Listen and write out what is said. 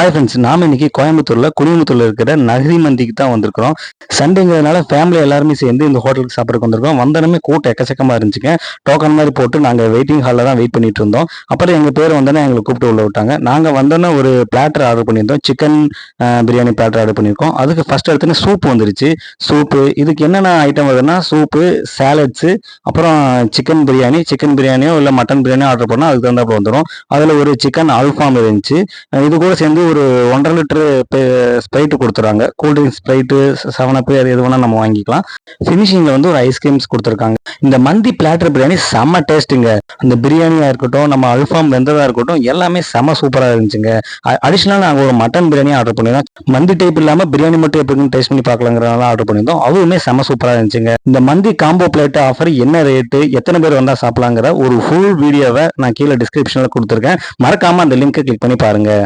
Hi friends, நாம இன்னைக்கு கோயம்புத்தூர்ல குடிமுத்தூர்ல இருக்கிற நகரி மந்திக்கு தான் வந்திருக்கிறோம். சண்டேங்கிறதுனால ஃபேமிலி எல்லாருமே சேர்ந்து இந்த ஹோட்டலுக்கு சாப்பிட்றதுக்கு வந்திருக்கோம். வந்தோடனே கூட்டம் எக்கச்சக்கமா இருந்துச்சுங்க. டோக்கன் மாதிரி போட்டு நாங்கள் வெயிட்டிங் ஹாலில் தான் வெயிட் பண்ணிட்டு இருந்தோம். அப்புறம் எங்கள் பேர் வந்தோடனே எங்களை கூப்பிட்டு உள்ள விட்டாங்க. நாங்கள் வந்தோடனே ஒரு பிளாட்டர் ஆர்டர் பண்ணியிருந்தோம். சிக்கன் பிரியாணி பிளாட்டர் ஆர்டர் பண்ணியிருக்கோம். அதுக்கு ஃபர்ஸ்ட் எடுத்தோன்னே சூப் வந்துருச்சு. சூப்பு இதுக்கு என்னென்ன ஐட்டம் வருதுன்னா சூப்பு, சாலட்ஸு, அப்புறம் சிக்கன் பிரியாணியோ இல்லை மட்டன் பிரியாணியோ ஆர்டர் பண்ணால் அதுக்கு தகுந்தாப்புல வந்துடும். அதில் ஒரு சிக்கன் அல்ஃபாம் இருந்துச்சு. இது கூட சேர்ந்து ஒரு 1.5 லிட்டரு ஸ்ப்ரைட்டு கொடுத்துறாங்க. கூல்ட்ரிங்க்ஸ், ஸ்ப்ரைட்டு, 7up அது எது வேணால் நம்ம வாங்கிக்கலாம். ஃபினிஷிங்கில் வந்து ஒரு ஐஸ்கிரீம்ஸ் கொடுத்துருக்காங்க. இந்த மந்தி பிளாட்டர் பிரியாணி செம்ம டேஸ்ட்டுங்க. அந்த பிரியாணியாக இருக்கட்டும், நம்ம அல்ஃபாம் வெந்ததாக இருக்கட்டும், எல்லாமே செம்ம சூப்பராக இருந்துச்சுங்க. அடிஷ்னலாக நாங்கள் ஒரு மட்டன் பிரியாணி ஆர்டர் பண்ணியிருந்தோம். மந்தி டைப் இல்லாமல் பிரியாணி மட்டும் எப்படின்னு டேஸ்ட் பண்ணி பார்க்கலாங்கிறனால ஆர்டர் பண்ணியிருந்தோம். அதுவுமே செம்ம சூப்பராக இருந்துச்சுங்க. இந்த மந்தி காம்போ பிளேட் ஆஃபர் என்ன ரேட்டு, எத்தனை பேர் வந்தால் சாப்பிடலாங்கிற ஒரு ஃபுல் வீடியோவை நான் கீழே டிஸ்கிரிப்ஷனில் கொடுத்துருக்கேன். மறக்காமல் அந்த லிங்க்கை கிளிக் பண்ணி பாருங்கள்.